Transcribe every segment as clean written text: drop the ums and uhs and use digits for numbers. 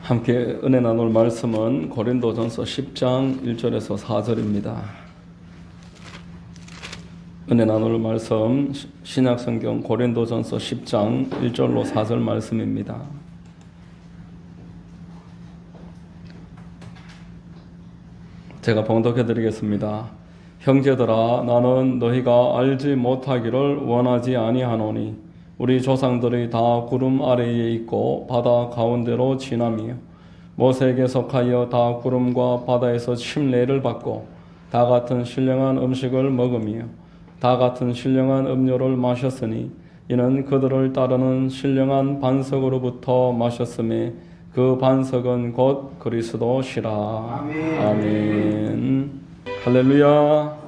함께 은혜 나눌 말씀은 고린도전서 10장 1절에서 4절입니다. 은혜 나눌 말씀 신약성경 고린도전서 10장 1절로 4절 말씀입니다. 제가 봉독해 드리겠습니다. 형제들아, 나는 너희가 알지 못하기를 원하지 아니하노니 우리 조상들이 다 구름 아래에 있고 바다 가운데로 지나며 모세에게 속하여 다 구름과 바다에서 침례를 받고 다 같은 신령한 음식을 먹으며 다 같은 신령한 음료를 마셨으니 이는 그들을 따르는 신령한 반석으로부터 마셨음에 그 반석은 곧 그리스도시라. 아멘. 아멘. 할렐루야.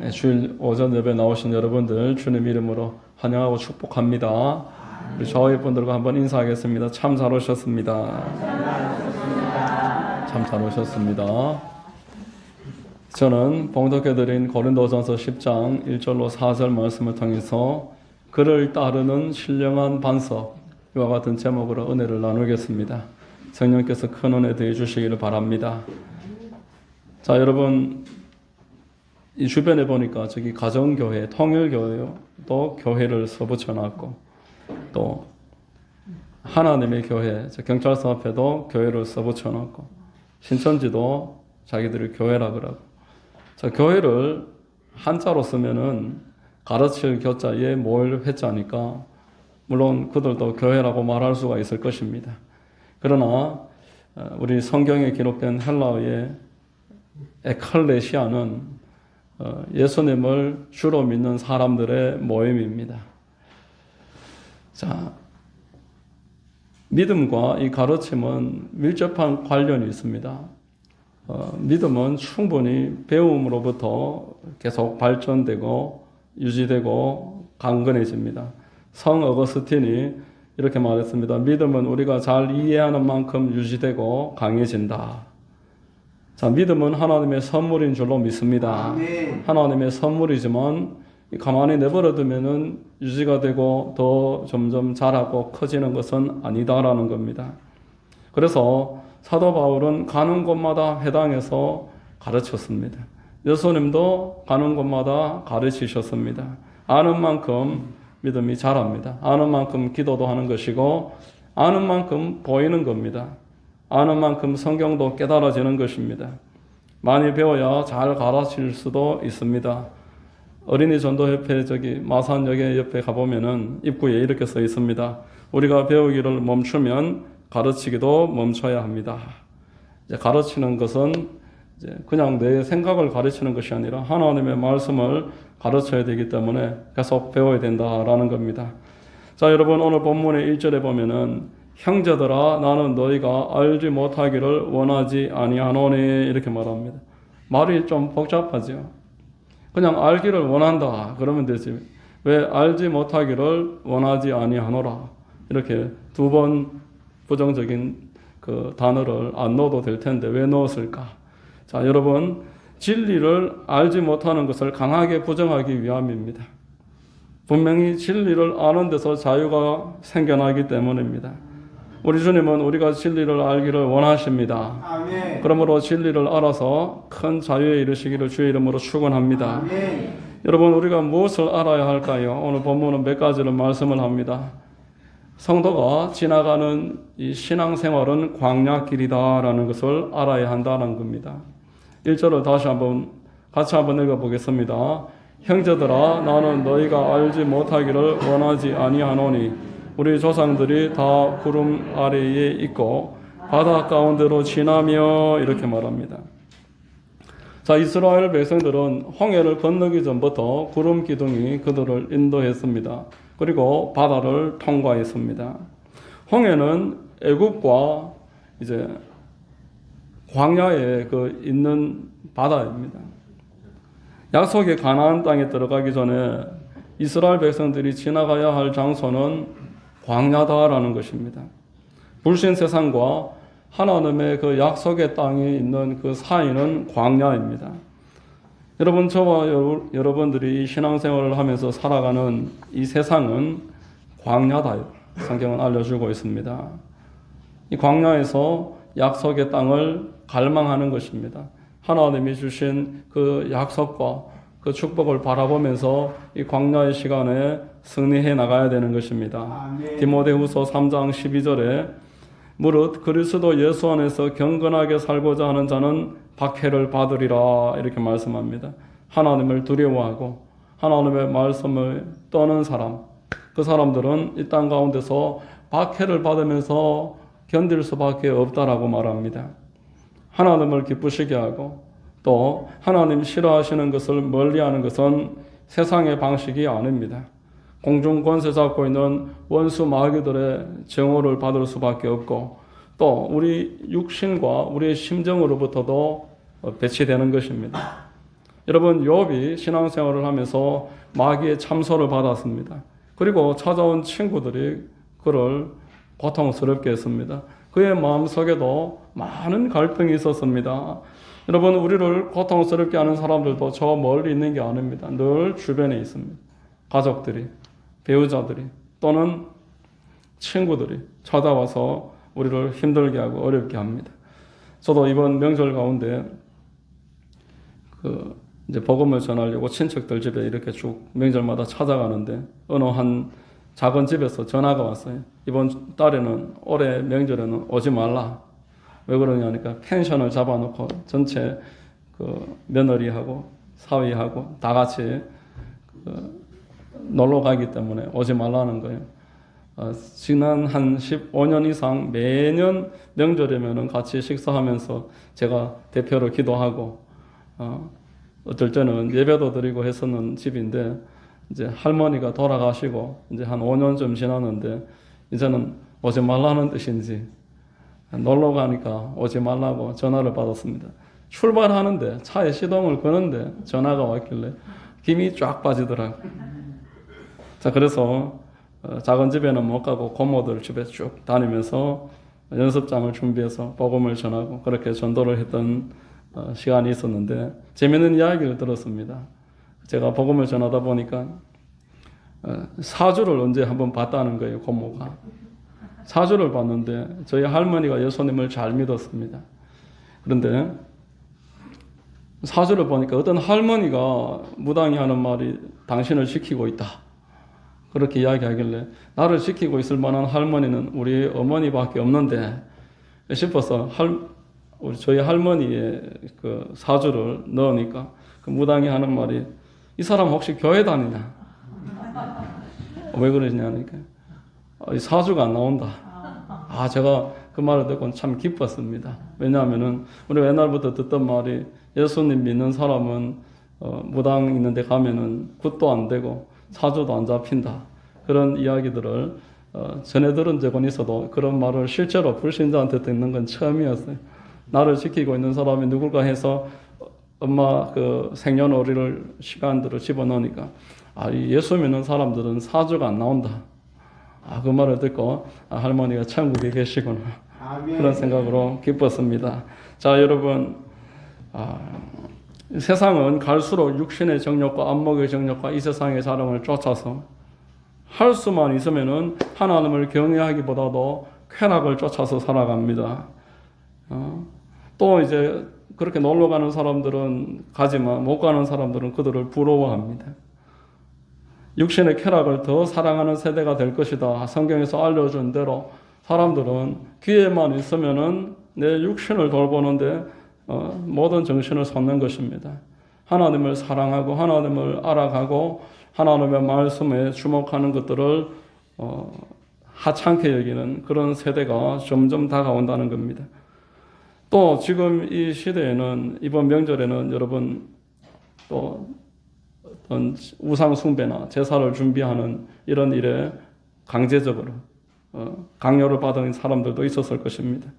네, 주일 오전 예배 나오신 여러분들 주님 이름으로 환영하고 축복합니다. 우리 저희 분들과 한번 인사하겠습니다. 참 잘 오셨습니다. 참 잘 오셨습니다. 저는 봉독해드린 고린도전서 10장 1절로 4절 말씀을 통해서 그를 따르는 신령한 반석, 이와 같은 제목으로 은혜를 나누겠습니다. 성령께서 큰 은혜 더해 주시기를 바랍니다. 자, 여러분, 이 주변에 보니까 저기 가정교회, 통일교회요, 또 교회를 써붙여놨고, 또 하나님의 교회, 경찰서 앞에도 교회를 써붙여놨고, 신천지도 자기들이 교회라 그러고. 자, 교회를 한자로 쓰면은 가르칠 교자에 모일 회자니까 물론 그들도 교회라고 말할 수가 있을 것입니다. 그러나 우리 성경에 기록된 헬라어의 에클레시아는 예수님을 주로 믿는 사람들의 모임입니다. 자, 믿음과 이 가르침은 밀접한 관련이 있습니다. 믿음은 충분히 배움으로부터 계속 발전되고 유지되고 강건해집니다. 성 어거스틴이 이렇게 말했습니다. 믿음은 우리가 잘 이해하는 만큼 유지되고 강해진다. 자, 믿음은 하나님의 선물인 줄로 믿습니다. 아멘. 하나님의 선물이지만 가만히 내버려두면은 유지가 되고 더 점점 자라고 커지는 것은 아니다라는 겁니다. 그래서 사도 바울은 가는 곳마다 회당에서 가르쳤습니다. 예수님도 가는 곳마다 가르치셨습니다. 아는 만큼 믿음이 자랍니다. 아는 만큼 기도도 하는 것이고 아는 만큼 보이는 겁니다. 아는 만큼 성경도 깨달아지는 것입니다. 많이 배워야 잘 가르칠 수도 있습니다. 어린이 전도협회 저기 마산역에 옆에 가보면은 입구에 이렇게 써 있습니다. 우리가 배우기를 멈추면 가르치기도 멈춰야 합니다. 이제 가르치는 것은 이제 그냥 내 생각을 가르치는 것이 아니라 하나님의 말씀을 가르쳐야 되기 때문에 계속 배워야 된다라는 겁니다. 자, 여러분, 오늘 본문의 1절에 보면은 형제들아, 나는 너희가 알지 못하기를 원하지 아니하노니 이렇게 말합니다. 말이 좀 복잡하죠. 그냥 알기를 원한다 그러면 되지. 왜 알지 못하기를 원하지 아니하노라 이렇게 두 번 부정적인 그 단어를 안 넣어도 될 텐데 왜 넣었을까? 자, 여러분, 진리를 알지 못하는 것을 강하게 부정하기 위함입니다. 분명히 진리를 아는 데서 자유가 생겨나기 때문입니다. 우리 주님은 우리가 진리를 알기를 원하십니다. 아멘. 그러므로 진리를 알아서 큰 자유에 이르시기를 주의 이름으로 축원합니다. 아멘. 여러분, 우리가 무엇을 알아야 할까요? 오늘 본문은 몇 가지를 말씀을 합니다. 성도가 지나가는 이 신앙생활은 광야길이다라는 것을 알아야 한다는 겁니다. 1절을 다시 같이 한번 읽어보겠습니다. 형제들아, 나는 너희가 알지 못하기를 원하지 아니하노니 우리 조상들이 다 구름 아래에 있고 바다 가운데로 지나며 이렇게 말합니다. 자, 이스라엘 백성들은 홍해를 건너기 전부터 구름 기둥이 그들을 인도했습니다. 그리고 바다를 통과했습니다. 홍해는 애굽과 이제 광야에 있는 바다입니다. 약속의 가나안 땅에 들어가기 전에 이스라엘 백성들이 지나가야 할 장소는 광야다라는 것입니다. 불신 세상과 하나님의 그 약속의 땅에 있는 그 사이는 광야입니다. 여러분, 저와 여러분들이 이 신앙생활을 하면서 살아가는 이 세상은 광야다. 성경은 알려주고 있습니다. 이 광야에서 약속의 땅을 갈망하는 것입니다. 하나님이 주신 그 약속과 그 축복을 바라보면서 이 광야의 시간에 승리해 나가야 되는 것입니다. 디모데후서 3장 12절에 무릇 그리스도 예수 안에서 경건하게 살고자 하는 자는 박해를 받으리라 이렇게 말씀합니다. 하나님을 두려워하고 하나님의 말씀을 떠는 사람, 그 사람들은 이 땅 가운데서 박해를 받으면서 견딜 수밖에 없다라고 말합니다. 하나님을 기쁘시게 하고 또 하나님 싫어하시는 것을 멀리하는 것은 세상의 방식이 아닙니다. 공중 권세 잡고 있는 원수 마귀들의 정오를 받을 수밖에 없고 또 우리 육신과 우리의 심정으로부터도 배치되는 것입니다. 여러분, 욥이 신앙생활을 하면서 마귀의 참소를 받았습니다. 그리고 찾아온 친구들이 그를 고통스럽게 했습니다. 그의 마음속에도 많은 갈등이 있었습니다. 여러분, 우리를 고통스럽게 하는 사람들도 저 멀리 있는 게 아닙니다. 늘 주변에 있습니다. 가족들이, 배우자들이 또는 친구들이 찾아와서 우리를 힘들게 하고 어렵게 합니다. 저도 이번 명절 가운데 이제 복음을 전하려고 친척들 집에 이렇게 쭉 명절마다 찾아가는데 어느 한 작은 집에서 전화가 왔어요. 이번 달에는 올해 명절에는 오지 말라. 왜 그러냐니까 펜션을 잡아놓고 전체 며느리하고 사위하고 다 같이 놀러 가기 때문에 오지 말라는 거예요. 지난 한 15년 이상 매년 명절이면은 같이 식사하면서 제가 대표로 기도하고 어떨 때는 예배도 드리고 했었는 집인데 이제 할머니가 돌아가시고 이제 한 5년쯤 지났는데 이제는 오지 말라는 뜻인지 놀러 가니까 오지 말라고 전화를 받았습니다. 출발하는데 차에 시동을 거는데 전화가 왔길래 김이 쫙 빠지더라고요. 자, 그래서 작은 집에는 못 가고 고모들 집에 쭉 다니면서 연습장을 준비해서 복음을 전하고 그렇게 전도를 했던 시간이 있었는데 재미있는 이야기를 들었습니다. 제가 복음을 전하다 보니까 사주를 언제 한번 봤다는 거예요. 고모가 사주를 봤는데 저희 할머니가 예수님을 잘 믿었습니다. 그런데 사주를 보니까 어떤 할머니가 무당이 하는 말이 당신을 지키고 있다 그렇게 이야기하길래 나를 지키고 있을 만한 할머니는 우리 어머니밖에 없는데 싶어서 저희 할머니의 그 사주를 넣으니까 그 무당이 하는 말이 이 사람 혹시 교회 다니냐? 왜 그러냐니까 사주가 안 나온다. 제가 그 말을 듣고 참 기뻤습니다. 왜냐하면은 우리 옛날부터 듣던 말이 예수님 믿는 사람은 무당 있는 데 가면은 굿도 안 되고 사주도 안 잡힌다. 그런 이야기들을 전해 들은 적은 있어도 그런 말을 실제로 불신자한테 듣는 건 처음이었어요. 나를 지키고 있는 사람이 누굴까 해서 엄마 그 생년월일을 시간들을 집어넣으니까 예수 믿는 사람들은 사주가 안 나온다. 그 말을 듣고 할머니가 천국에 계시구나. 그런 생각으로 기뻤습니다. 자, 여러분, 세상은 갈수록 육신의 정욕과 안목의 정욕과 이 세상의 자랑을 쫓아서 할 수만 있으면은 하나님을 경외하기보다도 쾌락을 쫓아서 살아갑니다. 또 이제 그렇게 놀러 가는 사람들은 가지만 못 가는 사람들은 그들을 부러워합니다. 육신의 쾌락을 더 사랑하는 세대가 될 것이다. 성경에서 알려준 대로 사람들은 기회만 있으면은 내 육신을 돌보는데 모든 정신을 쏟는 것입니다. 하나님을 사랑하고 하나님을 알아가고 하나님의 말씀에 주목하는 것들을 하찮게 여기는 그런 세대가 점점 다가온다는 겁니다. 또 지금 이 시대에는 이번 명절에는 여러분 또 어떤 우상 숭배나 제사를 준비하는 이런 일에 강제적으로 강요를 받은 사람들도 있었을 것입니다.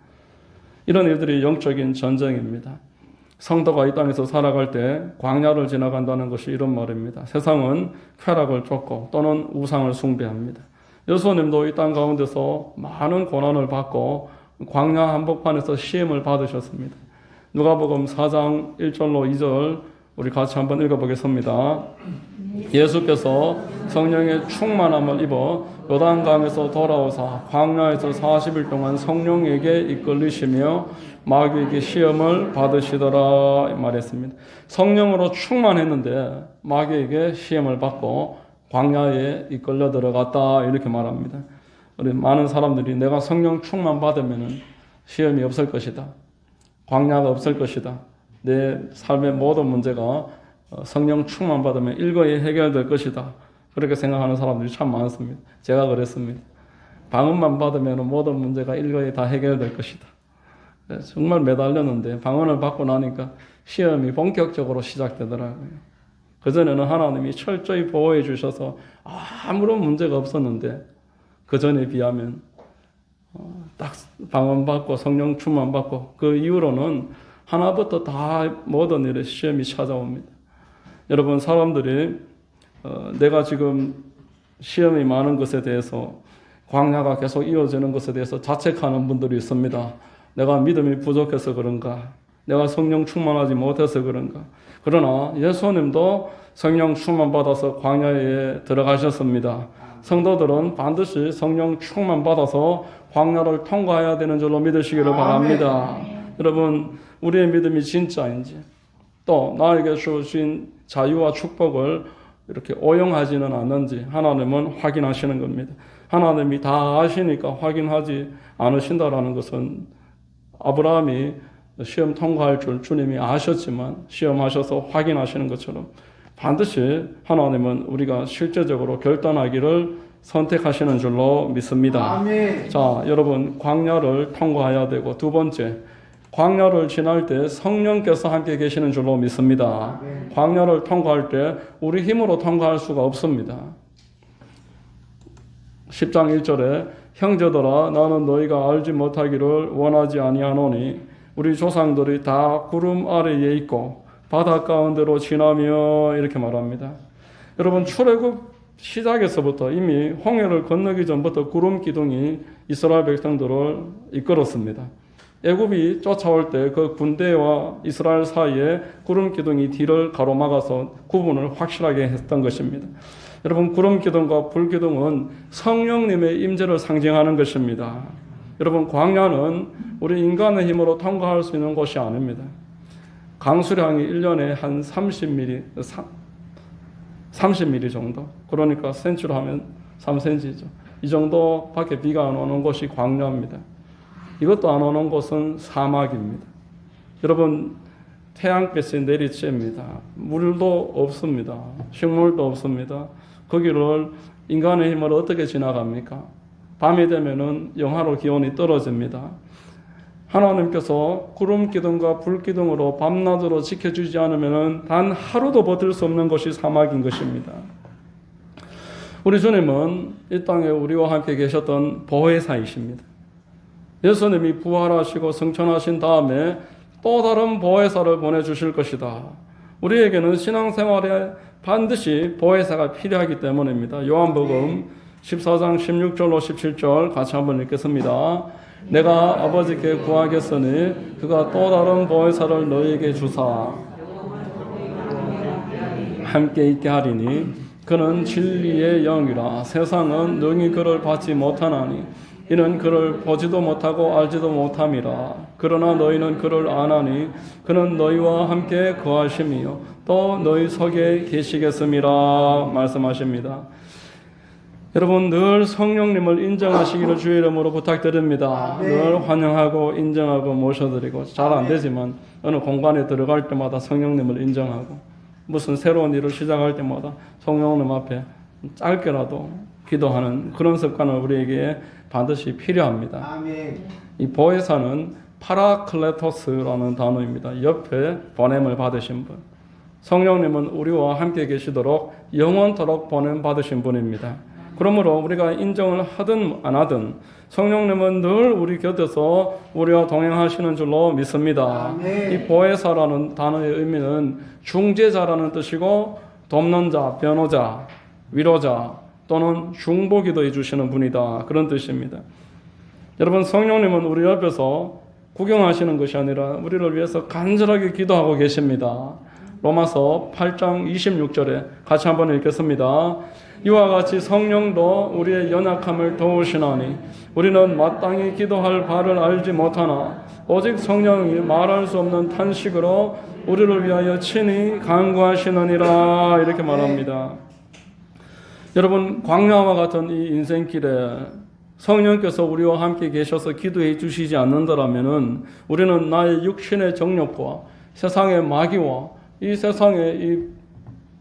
이런 일들이 영적인 전쟁입니다. 성도가 이 땅에서 살아갈 때 광야를 지나간다는 것이 이런 말입니다. 세상은 쾌락을 쫓고 또는 우상을 숭배합니다. 예수님도 이 땅 가운데서 많은 고난을 받고 광야 한복판에서 시험을 받으셨습니다. 누가복음 4장 1절로 2절 우리 같이 한번 읽어보겠습니다. 예수께서 성령의 충만함을 입어 요단강에서 돌아오사 광야에서 40일 동안 성령에게 이끌리시며 마귀에게 시험을 받으시더라 말했습니다. 성령으로 충만했는데 마귀에게 시험을 받고 광야에 이끌려 들어갔다 이렇게 말합니다. 우리 많은 사람들이 내가 성령 충만 받으면 시험이 없을 것이다. 광야가 없을 것이다. 내 삶의 모든 문제가 성령 충만 받으면 일거에 해결될 것이다. 그렇게 생각하는 사람들이 참 많습니다. 제가 그랬습니다. 방언만 받으면 모든 문제가 일거에 다 해결될 것이다. 정말 매달렸는데 방언을 받고 나니까 시험이 본격적으로 시작되더라고요. 그전에는 하나님이 철저히 보호해 주셔서 아무런 문제가 없었는데 그전에 비하면 딱 방언 받고 성령 충만 받고 그 이후로는 하나부터 다 모든 일에 시험이 찾아옵니다. 여러분 사람들이 내가 지금 시험이 많은 것에 대해서 광야가 계속 이어지는 것에 대해서 자책하는 분들이 있습니다. 내가 믿음이 부족해서 그런가? 내가 성령 충만하지 못해서 그런가? 그러나 예수님도 성령 충만 받아서 광야에 들어가셨습니다. 성도들은 반드시 성령 충만 받아서 광야를 통과해야 되는 줄로 믿으시기를 바랍니다. 여러분 우리의 믿음이 진짜인지 또 나에게 주신 자유와 축복을 이렇게 오용하지는 않는지 하나님은 확인하시는 겁니다. 하나님이 다 아시니까 확인하지 않으신다라는 것은 아브라함이 시험 통과할 줄 주님이 아셨지만 시험하셔서 확인하시는 것처럼 반드시 하나님은 우리가 실제적으로 결단하기를 선택하시는 줄로 믿습니다. 아멘. 자, 여러분 광야를 통과해야 되고 두 번째 광야를 지날 때 성령께서 함께 계시는 줄로 믿습니다. 아멘. 광야를 통과할 때 우리 힘으로 통과할 수가 없습니다. 10장 1절에 형제들아 나는 너희가 알지 못하기를 원하지 아니하노니 우리 조상들이 다 구름 아래에 있고 바다 가운데로 지나며 이렇게 말합니다. 여러분 출애굽 시작에서부터 이미 홍해를 건너기 전부터 구름 기둥이 이스라엘 백성들을 이끌었습니다. 애굽이 쫓아올 때 그 군대와 이스라엘 사이에 구름 기둥이 뒤를 가로막아서 구분을 확실하게 했던 것입니다. 여러분 구름 기둥과 불 기둥은 성령님의 임재를 상징하는 것입니다. 여러분 광야는 우리 인간의 힘으로 통과할 수 있는 곳이 아닙니다. 강수량이 1년에 한 30mm 정도. 그러니까 센치로 하면 3cm죠. 이 정도밖에 비가 안 오는 곳이 광야입니다. 이것도 안 오는 곳은 사막입니다. 여러분 태양빛이 내리쬐입니다. 물도 없습니다. 식물도 없습니다. 거기를 인간의 힘으로 어떻게 지나갑니까? 밤이 되면은 영하로 기온이 떨어집니다. 하나님께서 구름 기둥과 불 기둥으로 밤낮으로 지켜주지 않으면 단 하루도 버틸 수 없는 것이 사막인 것입니다. 우리 주님은 이 땅에 우리와 함께 계셨던 보혜사이십니다. 예수님이 부활하시고 승천하신 다음에 또 다른 보혜사를 보내주실 것이다. 우리에게는 신앙생활에 반드시 보혜사가 필요하기 때문입니다. 요한복음 14장 16절로 17절 같이 한번 읽겠습니다. 내가 아버지께 구하겠으니 그가 또 다른 보혜사를 너희에게 주사 함께 있게 하리니 그는 진리의 영이라 세상은 능히 그를 받지 못하나니 이는 그를 보지도 못하고 알지도 못함이라. 그러나 너희는 그를 아나니 그는 너희와 함께 거하심이요 또 너희 속에 계시겠음이라 말씀하십니다. 여러분 늘 성령님을 인정하시기를 주의 이름으로 부탁드립니다. 늘 환영하고 인정하고 모셔드리고 잘 안 되지만 어느 공간에 들어갈 때마다 성령님을 인정하고 무슨 새로운 일을 시작할 때마다 성령님 앞에 짧게라도 기도하는 그런 습관을 우리에게 반드시 필요합니다. 아멘. 이 보혜사는 파라클레토스라는 단어입니다. 옆에 보냄을 받으신 분. 성령님은 우리와 함께 계시도록 영원토록 보냄 받으신 분입니다. 그러므로 우리가 인정을 하든 안 하든 성령님은 늘 우리 곁에서 우리와 동행하시는 줄로 믿습니다. 아멘. 이 보혜사라는 단어의 의미는 중재자라는 뜻이고 돕는 자, 변호자, 위로자 또는 중보기도해 주시는 분이다. 그런 뜻입니다. 여러분 성령님은 우리 옆에서 구경하시는 것이 아니라 우리를 위해서 간절하게 기도하고 계십니다. 로마서 8장 26절에 같이 한번 읽겠습니다. 이와 같이 성령도 우리의 연약함을 도우시나니 우리는 마땅히 기도할 바를 알지 못하나 오직 성령이 말할 수 없는 탄식으로 우리를 위하여 친히 간구하시느니라 이렇게 말합니다. 여러분, 광야와 같은 이 인생길에 성령께서 우리와 함께 계셔서 기도해 주시지 않는다라면은 우리는 나의 육신의 정욕과 세상의 마귀와 이 세상의 이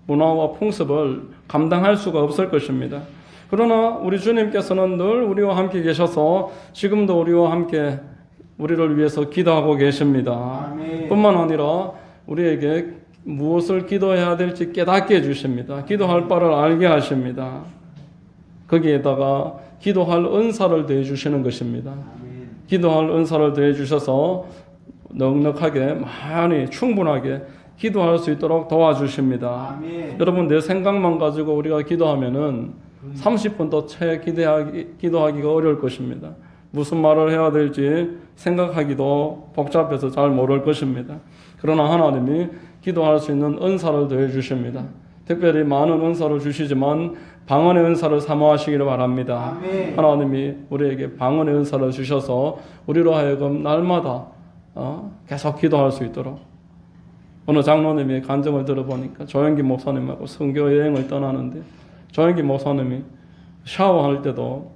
문화와 풍습을 감당할 수가 없을 것입니다. 그러나 우리 주님께서는 늘 우리와 함께 계셔서 지금도 우리와 함께 우리를 위해서 기도하고 계십니다. 아멘. 뿐만 아니라 우리에게 무엇을 기도해야 될지 깨닫게 해주십니다. 기도할 바를 알게 하십니다. 거기에다가 기도할 은사를 더해 주시는 것입니다. 아멘. 기도할 은사를 더해 주셔서 넉넉하게 많이 충분하게 기도할 수 있도록 도와주십니다. 아멘. 여러분, 내 생각만 가지고 우리가 기도하면은 30분도 채 기도하기가 어려울 것입니다. 무슨 말을 해야 될지 생각하기도 복잡해서 잘 모를 것입니다. 그러나 하나님이 기도할 수 있는 은사를 더해 주십니다. 특별히 많은 은사를 주시지만 방언의 은사를 사모하시기를 바랍니다. 아멘. 하나님이 우리에게 방언의 은사를 주셔서 우리로 하여금 날마다 계속 기도할 수 있도록. 어느 장로님이 간증을 들어보니까 조영기 목사님하고 선교 여행을 떠나는데 조영기 목사님이 샤워할 때도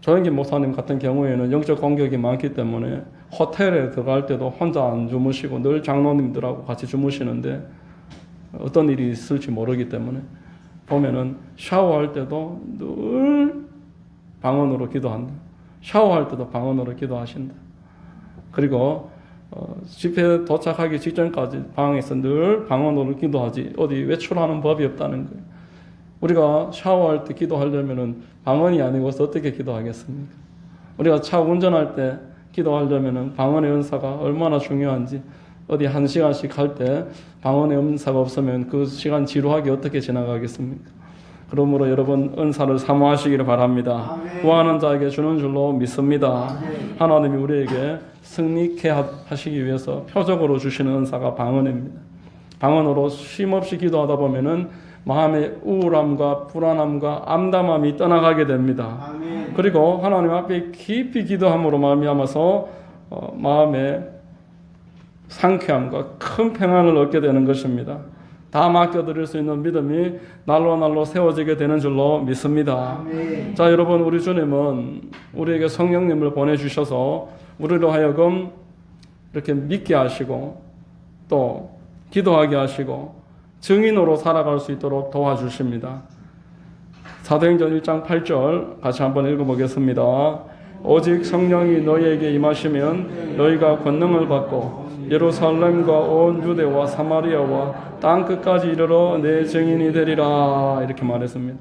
조영기 목사님 같은 경우에는 영적 공격이 많기 때문에 호텔에 들어갈 때도 혼자 안 주무시고 늘 장로님들하고 같이 주무시는데 어떤 일이 있을지 모르기 때문에 보면은 샤워할 때도 늘 방언으로 기도한다. 샤워할 때도 방언으로 기도하신다. 그리고 집회 도착하기 직전까지 방에서 늘 방언으로 기도하지 어디 외출하는 법이 없다는 거예요. 우리가 샤워할 때 기도하려면은 방언이 아니고서 어떻게 기도하겠습니까? 우리가 차 운전할 때 기도하려면은 방언의 은사가 얼마나 중요한지 어디 1시간씩 할 때 방언의 은사가 없으면 그 시간 지루하게 어떻게 지나가겠습니까? 그러므로 여러분 은사를 사모하시기를 바랍니다. 아멘. 구하는 자에게 주는 줄로 믿습니다. 아멘. 하나님이 우리에게 승리케 하시기 위해서 표적으로 주시는 은사가 방언입니다. 방언으로 쉼없이 기도하다 보면은 마음의 우울함과 불안함과 암담함이 떠나가게 됩니다. 아멘. 그리고 하나님 앞에 깊이 기도함으로 말미암아서 마음의 상쾌함과 큰 평안을 얻게 되는 것입니다. 다 맡겨드릴 수 있는 믿음이 날로 세워지게 되는 줄로 믿습니다. 아멘. 자, 여러분, 우리 주님은 우리에게 성령님을 보내주셔서 우리로 하여금 이렇게 믿게 하시고 또 기도하게 하시고 증인으로 살아갈 수 있도록 도와주십니다. 사도행전 1장 8절 같이 한번 읽어보겠습니다. 오직 성령이 너희에게 임하시면 너희가 권능을 받고 예루살렘과 온 유대와 사마리아와 땅 끝까지 이르러 내 증인이 되리라 이렇게 말했습니다.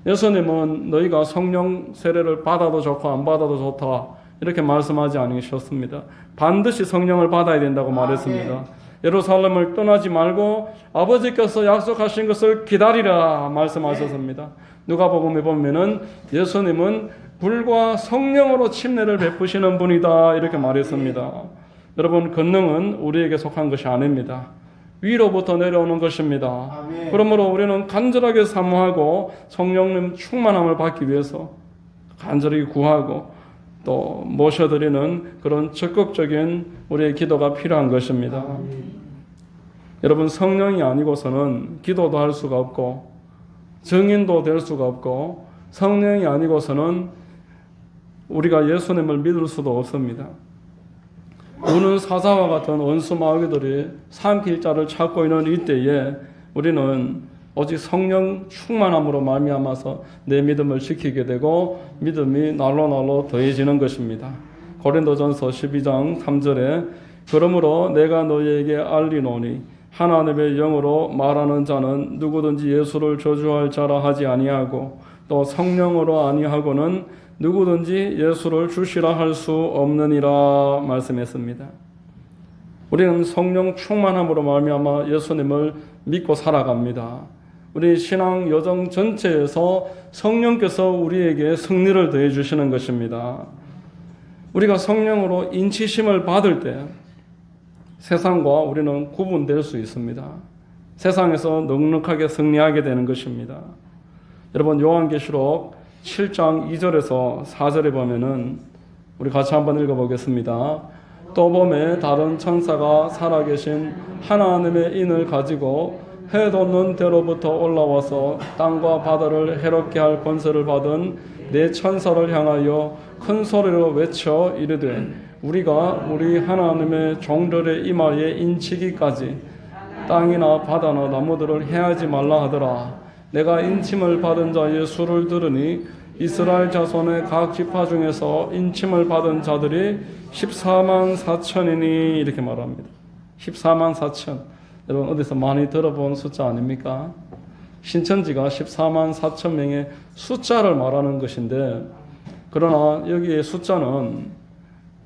예수님은 너희가 성령 세례를 받아도 좋고 안 받아도 좋다 이렇게 말씀하지 않으셨습니다. 반드시 성령을 받아야 된다고 말했습니다. 예루살렘을 떠나지 말고 아버지께서 약속하신 것을 기다리라 말씀하셨습니다. 누가복음에 보면은 예수님은 불과 성령으로 침례를 베푸시는 분이다 이렇게 말했습니다. 여러분, 권능은 우리에게 속한 것이 아닙니다. 위로부터 내려오는 것입니다. 아멘. 그러므로 우리는 간절하게 사모하고 성령님 충만함을 받기 위해서 간절히 구하고 또 모셔드리는 그런 적극적인 우리의 기도가 필요한 것입니다. 아멘. 여러분, 성령이 아니고서는 기도도 할 수가 없고 증인도 될 수가 없고 성령이 아니고서는 우리가 예수님을 믿을 수도 없습니다. 우는 사자와 같은 원수 마귀들이 삼킬자를 찾고 있는 이때에 우리는 오직 성령 충만함으로 말미암아서 내 믿음을 지키게 되고 믿음이 날로 더해지는 것입니다. 고린도전서 12장 3절에 그러므로 내가 너희에게 알리노니 하나님의 영으로 말하는 자는 누구든지 예수를 저주할 자라 하지 아니하고 또 성령으로 아니하고는 누구든지 예수를 주시라 할 수 없느니라 말씀했습니다. 우리는 성령 충만함으로 말미암아 예수님을 믿고 살아갑니다. 우리 신앙 여정 전체에서 성령께서 우리에게 승리를 더해 주시는 것입니다. 우리가 성령으로 인치심을 받을 때 세상과 우리는 구분될 수 있습니다. 세상에서 넉넉하게 승리하게 되는 것입니다. 여러분 요한계시록 7장 2절에서 4절에 보면은 우리 같이 한번 읽어보겠습니다. 또 봄에 다른 천사가 살아계신 하나님의 인을 가지고 해 돋는 데로부터 올라와서 땅과 바다를 해롭게 할 권세를 받은 네 천사를 향하여 큰 소리로 외쳐 이르되 우리가 우리 하나님의 종들의 이마에 인치기까지 땅이나 바다나 나무들을 해하지 말라 하더라. 내가 인침을 받은 자의 수를 들으니 이스라엘 자손의 각 지파 중에서 인침을 받은 자들이 14만 4천이니 이렇게 말합니다. 14만 4천. 여러분 어디서 많이 들어본 숫자 아닙니까? 신천지가 14만 4천 명의 숫자를 말하는 것인데, 그러나 여기에 숫자는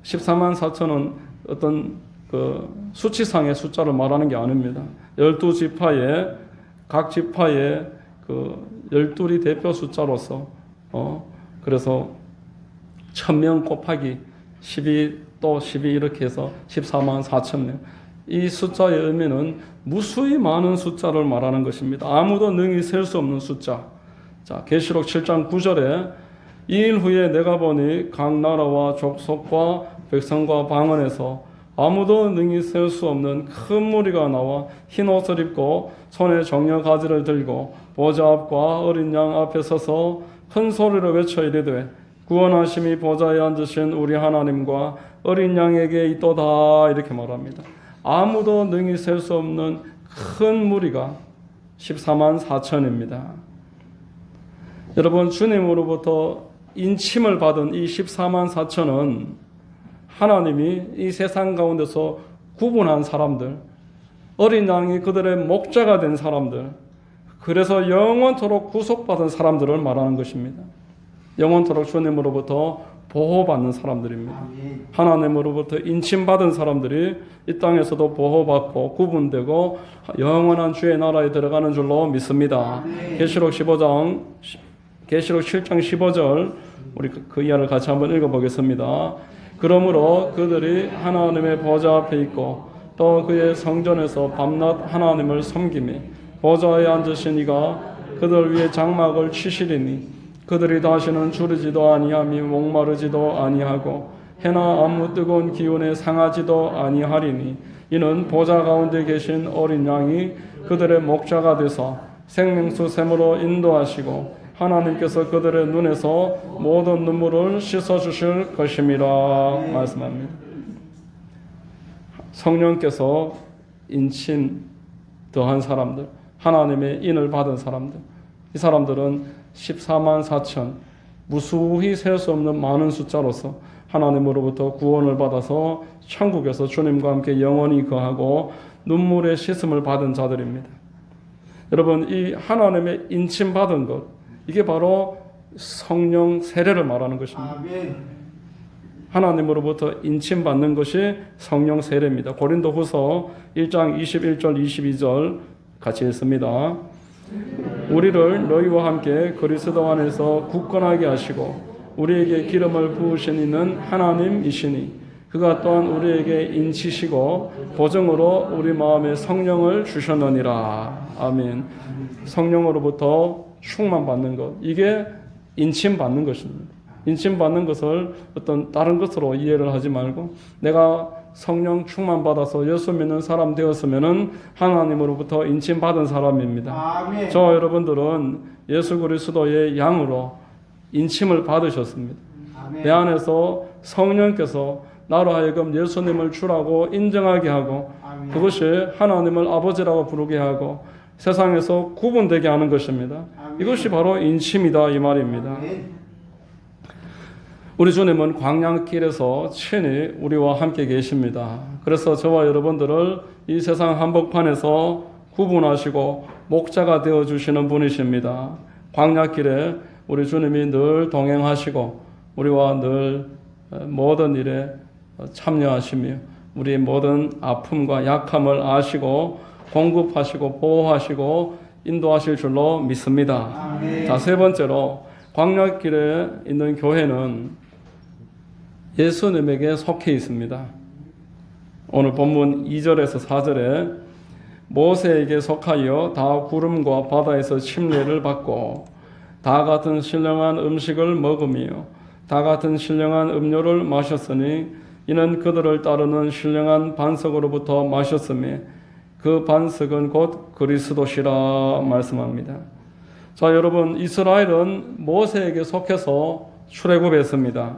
14만 4천은 어떤 그 수치상의 숫자를 말하는 게 아닙니다. 12지파의 각 지파의 그 12이 대표 숫자로서 그래서 1000명 곱하기 12 또 12 이렇게 해서 14만 4천 명. 이 숫자의 의미는 무수히 많은 숫자를 말하는 것입니다. 아무도 능히 셀 수 없는 숫자. 자, 계시록 7장 9절에 이일 후에 내가 보니 각 나라와 족속과 백성과 방언에서 아무도 능히 셀 수 없는 큰 무리가 나와 흰 옷을 입고 손에 정려 가지를 들고 보좌 앞과 어린 양 앞에 서서 큰 소리로 외쳐 이르되 구원하심이 보좌에 앉으신 우리 하나님과 어린 양에게 있도다 이렇게 말합니다. 아무도 능히 셀 수 없는 큰 무리가 14만 4천입니다. 여러분 주님으로부터 인침을 받은 이 14만 4천은 하나님이 이 세상 가운데서 구분한 사람들, 어린 양이 그들의 목자가 된 사람들, 그래서 영원토록 구속받은 사람들을 말하는 것입니다. 영원토록 주님으로부터 보호받는 사람들입니다. 하나님으로부터 인침받은 사람들이 이 땅에서도 보호받고 구분되고 영원한 주의 나라에 들어가는 줄로 믿습니다. 계시록 7장 15절 우리 그 이하를 같이 한번 읽어보겠습니다. 그러므로 그들이 하나님의 보좌 앞에 있고 또 그의 성전에서 밤낮 하나님을 섬기며 보좌에 앉으신 이가 그들 위에 장막을 치시리니 그들이 다시는 주르지도 아니하며 목마르지도 아니하고 해나 아무 뜨거운 기운에 상하지도 아니하리니 이는 보좌 가운데 계신 어린 양이 그들의 목자가 되사 생명수 샘으로 인도하시고 하나님께서 그들의 눈에서 모든 눈물을 씻어주실 것임이라 말씀합니다. 성령께서 인친 더한 사람들, 하나님의 인을 받은 사람들, 이 사람들은 14만 4천, 무수히 셀 수 없는 많은 숫자로서 하나님으로부터 구원을 받아서 천국에서 주님과 함께 영원히 거하고 눈물의 씻음을 받은 자들입니다. 여러분, 이 하나님의 인침 받은 것, 이게 바로 성령 세례를 말하는 것입니다. 아멘. 하나님으로부터 인침 받는 것이 성령 세례입니다. 고린도후서 1장 21절 22절 같이 읽습니다. 우리를 너희와 함께 그리스도 안에서 굳건하게 하시고 우리에게 기름을 부으신 이는 하나님이시니 그가 또한 우리에게 인치시고 보증으로 우리 마음에 성령을 주셨느니라. 아멘. 성령으로부터 충만받는 것, 이게 인침받는 것입니다. 인침받는 것을 어떤 다른 것으로 이해를 하지 말고 내가 성령 충만받아서 예수 믿는 사람 되었으면 하나님으로부터 인침받은 사람입니다. 아멘. 저 여러분들은 예수 그리스도의 양으로 인침을 받으셨습니다. 아멘. 내 안에서 성령께서 나로 하여금 예수님을 주라고 인정하게 하고 아멘. 그것이 하나님을 아버지라고 부르게 하고 세상에서 구분되게 하는 것입니다. 아멘. 이것이 바로 인침이다 이 말입니다. 아멘. 우리 주님은 광야길에서 친히 우리와 함께 계십니다. 그래서 저와 여러분들을 이 세상 한복판에서 구분하시고 목자가 되어주시는 분이십니다. 광야길에 우리 주님이 늘 동행하시고 우리와 늘 모든 일에 참여하시며 우리의 모든 아픔과 약함을 아시고 공급하시고 보호하시고 인도하실 줄로 믿습니다. 아멘. 자, 세 번째로 광야길에 있는 교회는 예수님에게 속해 있습니다. 오늘 본문 2절에서 4절에 모세에게 속하여 다 구름과 바다에서 침례를 받고 다 같은 신령한 음식을 먹으며 다 같은 신령한 음료를 마셨으니 이는 그들을 따르는 신령한 반석으로부터 마셨으며 그 반석은 곧 그리스도시라 말씀합니다. 자, 여러분, 이스라엘은 모세에게 속해서 출애굽했습니다.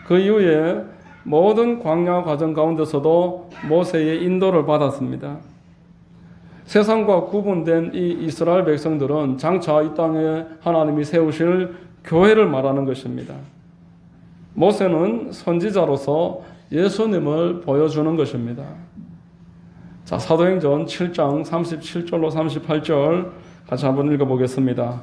그 이후에 모든 광야 과정 가운데서도 모세의 인도를 받았습니다. 세상과 구분된 이 이스라엘 백성들은 장차 이 땅에 하나님이 세우실 교회를 말하는 것입니다. 모세는 선지자로서 예수님을 보여주는 것입니다. 자, 사도행전 7장 37절로 38절 같이 한번 읽어보겠습니다.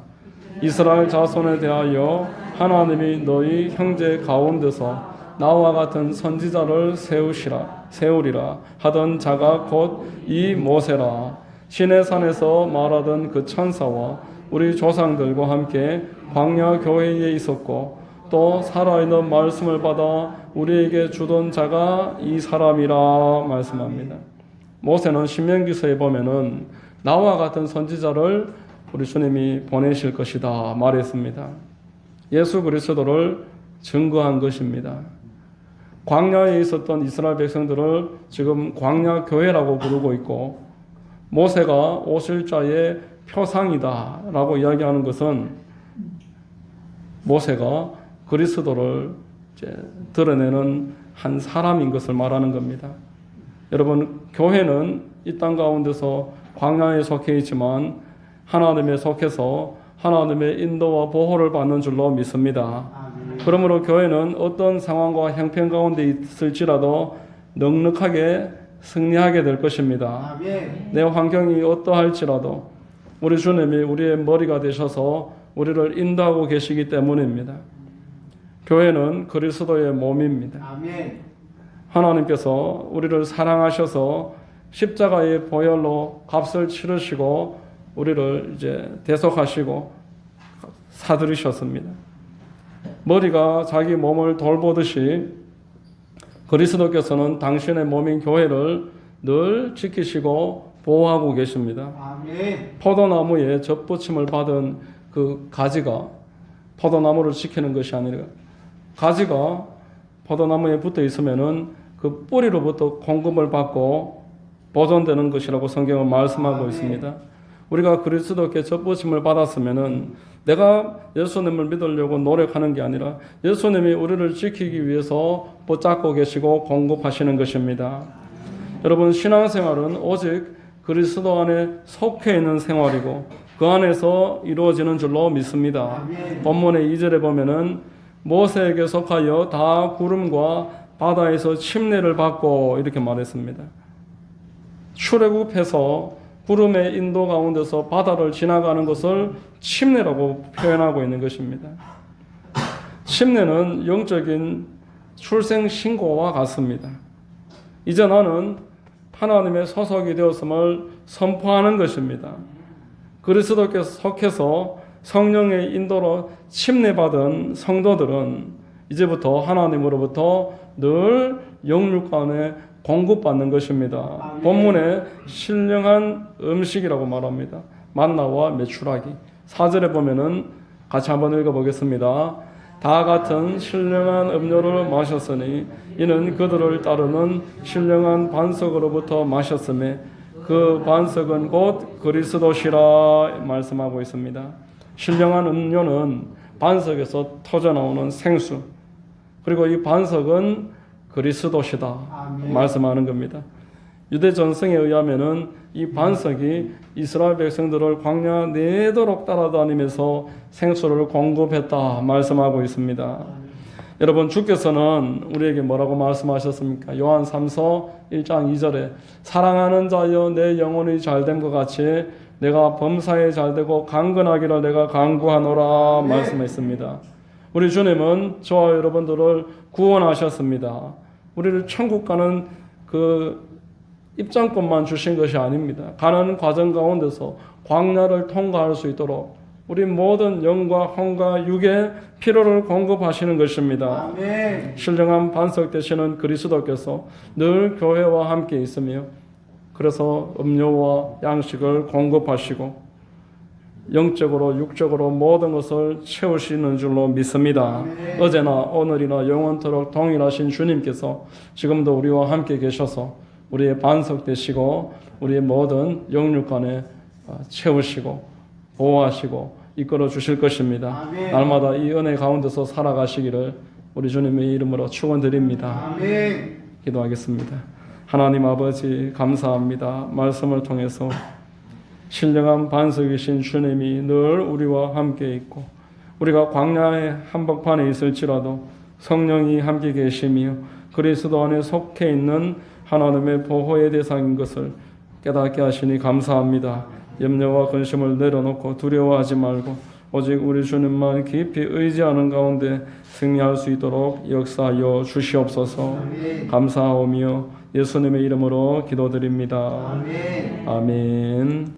이스라엘 자손에 대하여 하나님이 너희 형제 가운데서 나와 같은 선지자를 세우리라 하던 자가 곧 이 모세라. 시내산에서 말하던 그 천사와 우리 조상들과 함께 광야 교회에 있었고 또 살아있는 말씀을 받아 우리에게 주던 자가 이 사람이라 말씀합니다. 모세는 신명기서에 보면은 나와 같은 선지자를 우리 주님이 보내실 것이다 말했습니다. 예수 그리스도를 증거한 것입니다. 광야에 있었던 이스라엘 백성들을 지금 광야 교회라고 부르고 있고 모세가 오실 자의 표상이다라고 이야기하는 것은 모세가 그리스도를 이제 드러내는 한 사람인 것을 말하는 겁니다. 여러분, 교회는 이 땅 가운데서 광야에 속해 있지만 하나님에 속해서 하나님의 인도와 보호를 받는 줄로 믿습니다. 그러므로 교회는 어떤 상황과 형편 가운데 있을지라도 넉넉하게 승리하게 될 것입니다. 내 환경이 어떠할지라도 우리 주님이 우리의 머리가 되셔서 우리를 인도하고 계시기 때문입니다. 교회는 그리스도의 몸입니다. 하나님께서 우리를 사랑하셔서 십자가의 보혈로 값을 치르시고 우리를 이제 대속하시고 사들이셨습니다. 머리가 자기 몸을 돌보듯이 그리스도께서는 당신의 몸인 교회를 늘 지키시고 보호하고 계십니다. 아멘. 포도나무에 접붙임을 받은 그 가지가 포도나무를 지키는 것이 아니라 가지가 포도나무에 붙어 있으면은 그 뿌리로부터 공급을 받고 보존되는 것이라고 성경은 말씀하고 있습니다. 우리가 그리스도께 접붙임을 받았으면은 내가 예수님을 믿으려고 노력하는 게 아니라 예수님이 우리를 지키기 위해서 붙잡고 계시고 공급하시는 것입니다. 여러분, 신앙생활은 오직 그리스도 안에 속해 있는 생활이고 그 안에서 이루어지는 줄로 믿습니다. 본문의 2절에 보면은 모세에게 속하여 다 구름과 바다에서 침례를 받고 이렇게 말했습니다. 출애굽해서 구름의 인도 가운데서 바다를 지나가는 것을 침례라고 표현하고 있는 것입니다. 침례는 영적인 출생 신고와 같습니다. 이제 나는 하나님의 소속이 되었음을 선포하는 것입니다. 그리스도께 속해서 성령의 인도로 침례받은 성도들은 이제부터 하나님으로부터 늘 영육 가운데 공급받는 것입니다. 본문에 신령한 음식이라고 말합니다. 만나와 메추라기. 4절에 보면은 같이 한번 읽어보겠습니다. 다 같은 신령한 음료를 마셨으니 이는 그들을 따르는 신령한 반석으로부터 마셨으며 그 반석은 곧 그리스도시라 말씀하고 있습니다. 신령한 음료는 반석에서 터져나오는 생수, 그리고 이 반석은 그리스도시다 말씀하는 겁니다. 유대 전승에 의하면은 이 반석이 이스라엘 백성들을 광야 내도록 따라다니면서 생수를 공급했다 말씀하고 있습니다. 여러분, 주께서는 우리에게 뭐라고 말씀하셨습니까? 요한 3서 1장 2절에 사랑하는 자여 내 영혼이 잘된 것 같이 내가 범사에 잘되고 강건하기를 내가 간구하노라 말씀했습니다. 우리 주님은 저와 여러분들을 구원하셨습니다. 우리를 천국 가는 그 입장권만 주신 것이 아닙니다. 가는 과정 가운데서 광야를 통과할 수 있도록 우리 모든 영과 혼과 육의 필요를 공급하시는 것입니다. 아멘. 신령한 반석 되시는 그리스도께서 늘 교회와 함께 있으며 그래서 음료와 양식을 공급하시고 영적으로 육적으로 모든 것을 채우시는 줄로 믿습니다. 어제나 오늘이나 영원토록 동일하신 주님께서 지금도 우리와 함께 계셔서 우리의 반석 되시고 우리의 모든 영육간에 채우시고 보호하시고 이끌어 주실 것입니다. 아멘. 날마다 이 은혜 가운데서 살아가시기를 우리 주님의 이름으로 축원드립니다. 아멘. 기도하겠습니다. 하나님 아버지 감사합니다. 말씀을 통해서 신령한 반석이신 주님이 늘 우리와 함께 있고 우리가 광야의 한복판에 있을지라도 성령이 함께 계시며 그리스도 안에 속해 있는 하나님의 보호의 대상인 것을 깨닫게 하시니 감사합니다. 염려와 근심을 내려놓고 두려워하지 말고 오직 우리 주님만 깊이 의지하는 가운데 승리할 수 있도록 역사하여 주시옵소서. 감사하오며 예수님의 이름으로 기도드립니다. 아멘. 아멘.